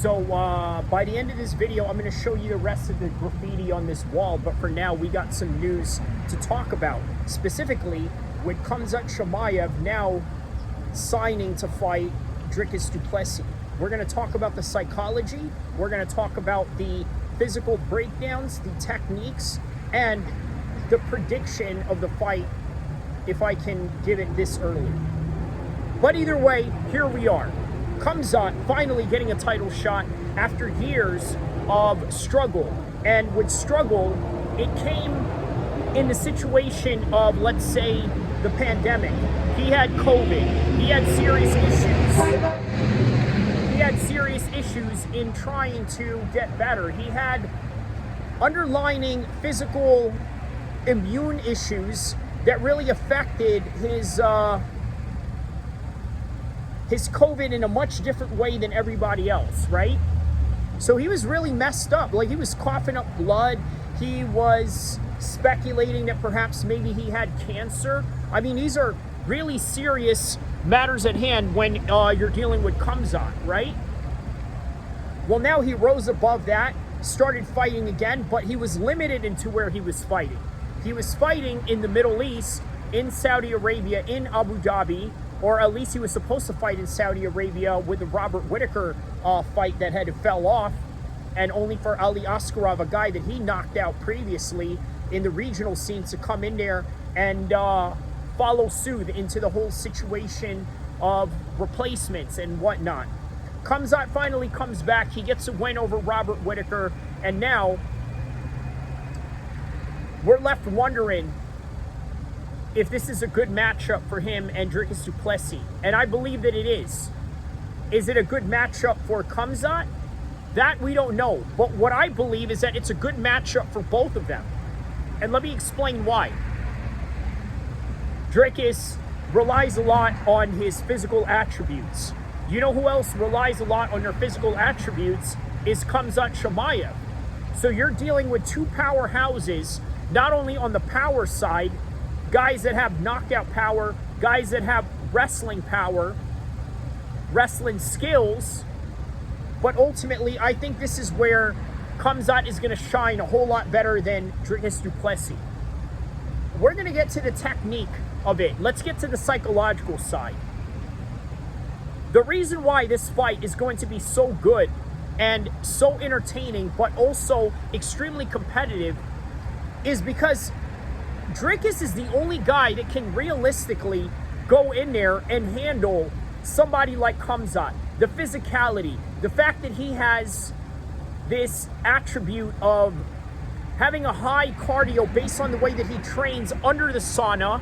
So by the end of this video, I'm going to show you the rest of the graffiti on this wall. But for now, we got some news to talk about. Specifically, with Khamzat Chimaev now signing to fight Dricuss du Plessis. We're going to talk about the psychology. We're going to talk about the physical breakdowns, the techniques, and the prediction of the fight, if I can give it this early. But either way, here we are. Khamzat finally getting a title shot after years of struggle. And with struggle, it came in the situation of, let's say, the pandemic. He had COVID. He had serious issues. He had serious issues in trying to get better. He had underlying physical immune issues that really affected his COVID in a much different way than everybody else, right? So he was really messed up. Like, he was coughing up blood. He was speculating that perhaps maybe he had cancer. I mean, these are really serious matters at hand when you're dealing with Khamzat, right? Well, now he rose above that, started fighting again, but he was limited into where he was fighting. He was fighting in the Middle East, in Saudi Arabia, in Abu Dhabi, or at least he was supposed to fight in Saudi Arabia with the Robert Whittaker fight that had fell off, and only for Ali Askarov, a guy that he knocked out previously in the regional scene, to come in there and follow suit into the whole situation of replacements and whatnot. Khamzat finally comes back. He gets a win over Robert Whittaker, and now we're left wondering if this is a good matchup for him and Dricuss du Plessis. And I believe that it is. Is it a good matchup for Khamzat? That we don't know. But what I believe is that it's a good matchup for both of them. And let me explain why. Dricuss relies a lot on his physical attributes. You know who else relies a lot on their physical attributes is Khamzat Chimaev. So you're dealing with two powerhouses, not only on the power side, guys that have knockout power, guys that have wrestling power, wrestling skills, but ultimately I think this is where Khamzat is going to shine a whole lot better than Dricuss du Plessis. We're going to get to the technique of it. Let's get to the psychological side. The reason why this fight is going to be so good and so entertaining, but also extremely competitive, is because Dricuss is the only guy that can realistically go in there and handle somebody like Khamzat. The physicality, the fact that he has this attribute of having a high cardio based on the way that he trains under the sauna,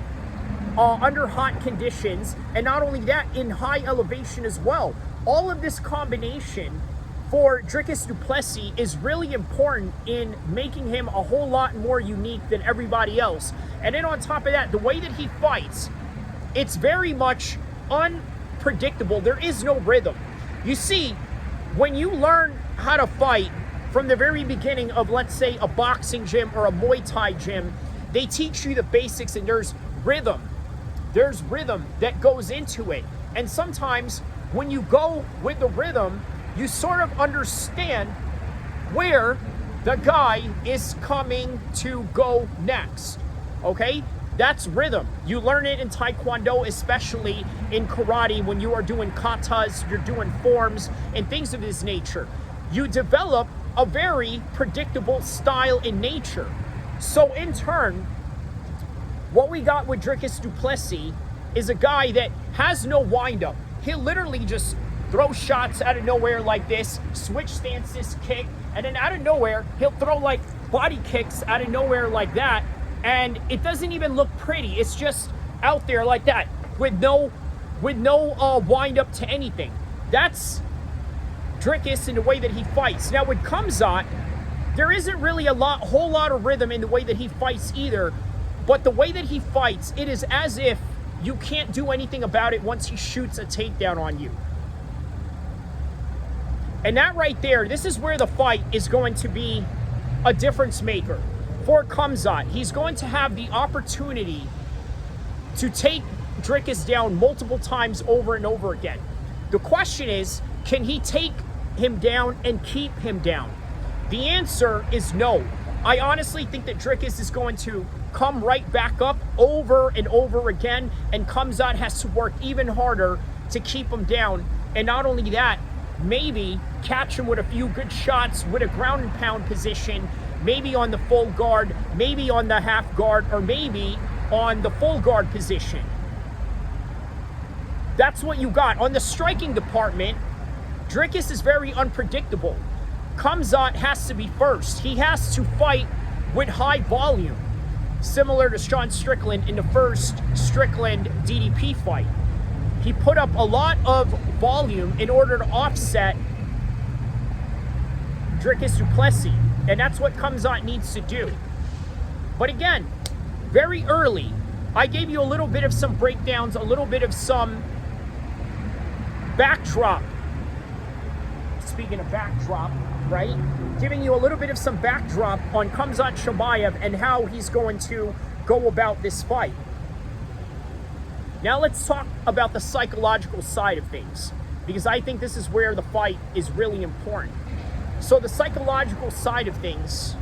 under hot conditions, and not only that, in high elevation as well. All of this combination for Dricuss du Plessis is really important in making him a whole lot more unique than everybody else. And then on top of that, the way that he fights, it's very much unpredictable. There is no rhythm. You see, when you learn how to fight from the very beginning of, let's say, a boxing gym or a Muay Thai gym, they teach you the basics, and there's rhythm. There's rhythm that goes into it. And sometimes when you go with the rhythm, you sort of understand where the guy is coming to go next, okay? That's rhythm. You learn it in Taekwondo, especially in karate, when you are doing katas, you're doing forms, and things of this nature. You develop a very predictable style in nature. So in turn, what we got with Dricuss du Plessis is a guy that has no windup. He'll literally just throw shots out of nowhere like this, switch stances, kick, and then out of nowhere, he'll throw like body kicks out of nowhere like that, and it doesn't even look pretty. It's just out there like that with no wind up to anything. That's Dricuss in the way that he fights. Now with Khamzat, there isn't really a whole lot of rhythm in the way that he fights either, but the way that he fights, it is as if you can't do anything about it once he shoots a takedown on you. And that right there, this is where the fight is going to be a difference maker for Khamzat. He's going to have the opportunity to take Dricuss down multiple times over and over again. The question is, can he take him down and keep him down? The answer is no. I honestly think that Dricuss is going to come right back up over and over again, and Khamzat has to work even harder to keep him down. And not only that, maybe catch him with a few good shots with a ground and pound position, maybe on the full guard, maybe on the half guard, or maybe on the full guard position. That's what you got. On the striking department, Dricuss is very unpredictable. Khamzat has to be first. He has to fight with high volume, similar to Sean Strickland in the first Strickland DDP fight. He put up a lot of volume in order to offset Dricuss du Plessis, and that's what Khamzat needs to do. But again, very early, I gave you a little bit of some breakdowns, a little bit of some backdrop. Speaking of backdrop, right? Giving you a little bit of some backdrop on Khamzat Chimaev and how he's going to go about this fight. Now let's talk about the psychological side of things, because I think this is where the fight is really important. So the psychological side of things,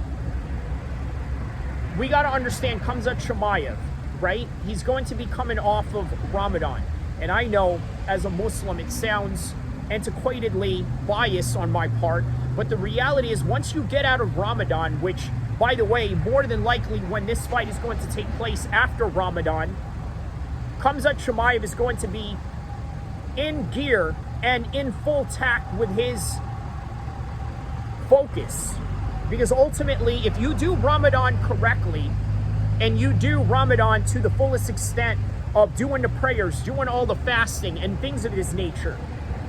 we got to understand Khamzat Chimaev, right? He's going to be coming off of Ramadan. And I know as a Muslim it sounds antiquatedly biased on my part, but the reality is once you get out of Ramadan, which by the way, more than likely when this fight is going to take place after Ramadan, Khamzat Chimaev is going to be in gear and in full tact with his focus. Because ultimately, if you do Ramadan correctly, and you do Ramadan to the fullest extent of doing the prayers, doing all the fasting and things of this nature,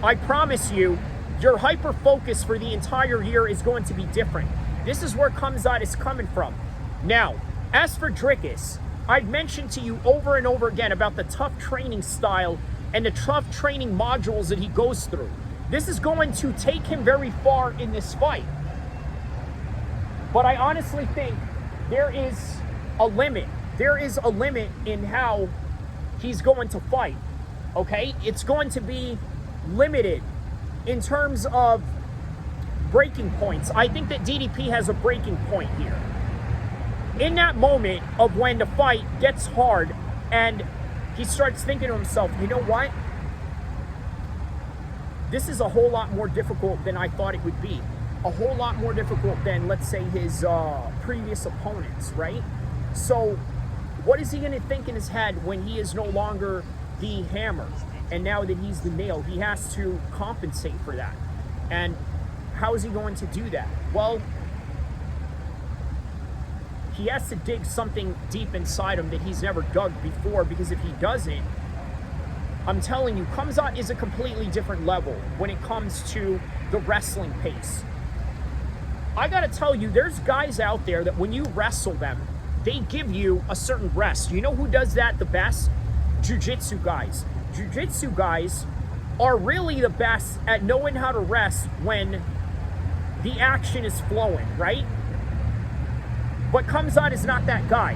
I promise you, your hyper focus for the entire year is going to be different. This is where Khamzat is coming from. Now, as for Dricuss, I've mentioned to you over and over again about the tough training style and the tough training modules that he goes through. This is going to take him very far in this fight. But I honestly think there is a limit. There is a limit in how he's going to fight, okay? It's going to be limited in terms of breaking points. I think that DDP has a breaking point here. In that moment of when the fight gets hard and he starts thinking to himself, you know what? This is a whole lot more difficult than I thought it would be. A whole lot more difficult than, let's say, his previous opponents, right? So what is he going to think in his head when he is no longer the hammer and now that he's the nail? He has to compensate for that. And how is he going to do that? Well, he has to dig something deep inside him that he's never dug before, because if he doesn't, I'm telling you, Khamzat is a completely different level when it comes to the wrestling pace. I gotta tell you, there's guys out there that when you wrestle them, they give you a certain rest. You know who does that the best? Jiu-jitsu guys. Jiu-jitsu guys are really the best at knowing how to rest when the action is flowing, right? But Khamzat is not that guy.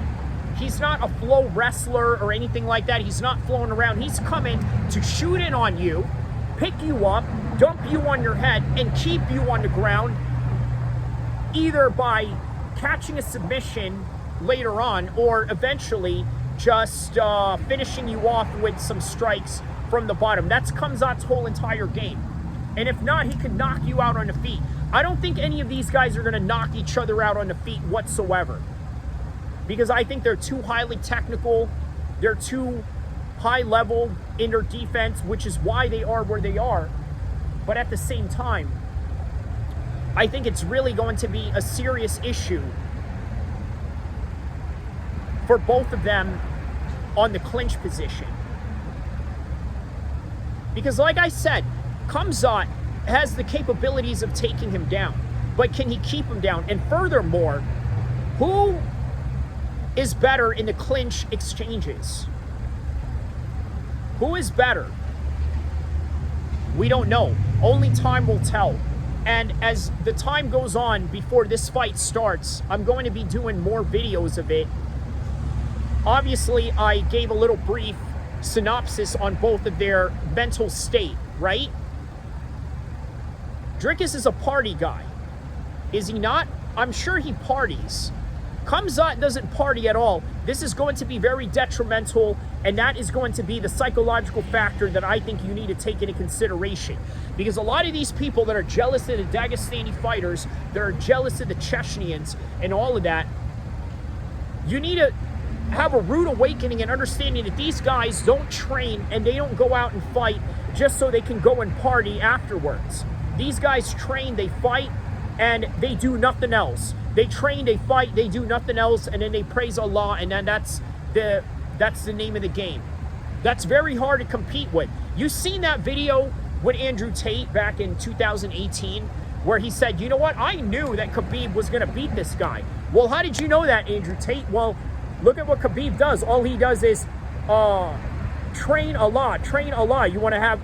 He's not a flow wrestler or anything like that. He's not flowing around. He's coming to shoot in on you, pick you up, dump you on your head, and keep you on the ground, either by catching a submission later on or eventually just finishing you off with some strikes from the bottom. That's Khamzat's whole entire game. And if not, he can knock you out on the feet. I don't think any of these guys are going to knock each other out on the feet whatsoever, because I think they're too highly technical. They're too high level in their defense, which is why they are where they are. But at the same time, I think it's really going to be a serious issue for both of them on the clinch position. Because like I said, Khamzat has the capabilities of taking him down, but can he keep him down? And furthermore, who is better in the clinch exchanges? Who is better? We don't know. Only time will tell. And as the time goes on before this fight starts, I'm going to be doing more videos of it. Obviously, I gave a little brief synopsis on both of their mental state, right? Dricuss is a party guy. Is he not? I'm sure he parties. Khamzat doesn't party at all. This is going to be very detrimental, and that is going to be the psychological factor that I think you need to take into consideration. Because a lot of these people that are jealous of the Dagestani fighters, that are jealous of the Chechens and all of that, you need to have a rude awakening and understanding that these guys don't train and they don't go out and fight just so they can go and party afterwards. These guys train, they fight, and they do nothing else. They train, they fight, they do nothing else, and then they praise Allah, and then that's the name of the game. That's very hard to compete with. You seen that video with Andrew Tate back in 2018 where he said, you know what, I knew that Khabib was going to beat this guy. Well, how did you know that, Andrew Tate? Well, look at what Khabib does. All he does is train Allah, train Allah. You want to have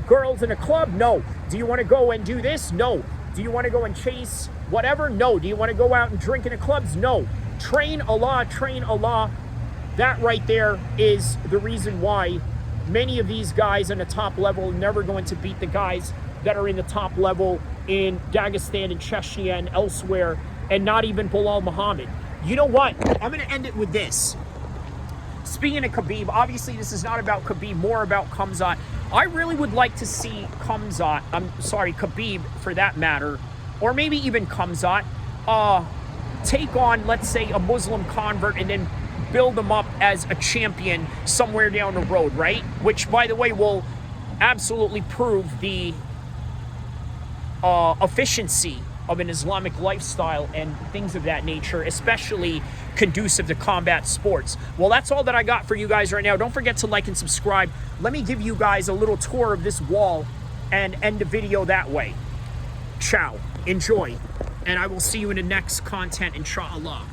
girls in a club? No. Do you want to go and do this? No. Do you want to go and chase whatever? No. Do you want to go out and drink in the clubs? No. Train Allah, train Allah. That right there is the reason why many of these guys in the top level are never going to beat the guys that are in the top level in Dagestan and Chechnya and elsewhere, and not even Bilal Muhammad. You know what? I'm going to end it with this. Speaking of Khabib, obviously this is not about Khabib, more about Khamzat. I really would like to see Khabib for that matter, or maybe even Khamzat, take on, let's say, a Muslim convert and then build them up as a champion somewhere down the road, right? Which, by the way, will absolutely prove the efficiency of an Islamic lifestyle and things of that nature, especially conducive to combat sports. Well, that's all that I got for you guys right now. Don't forget to like and subscribe. Let me give you guys a little tour of this wall and end the video that way. Ciao. Enjoy. And I will see you in the next content, inshallah.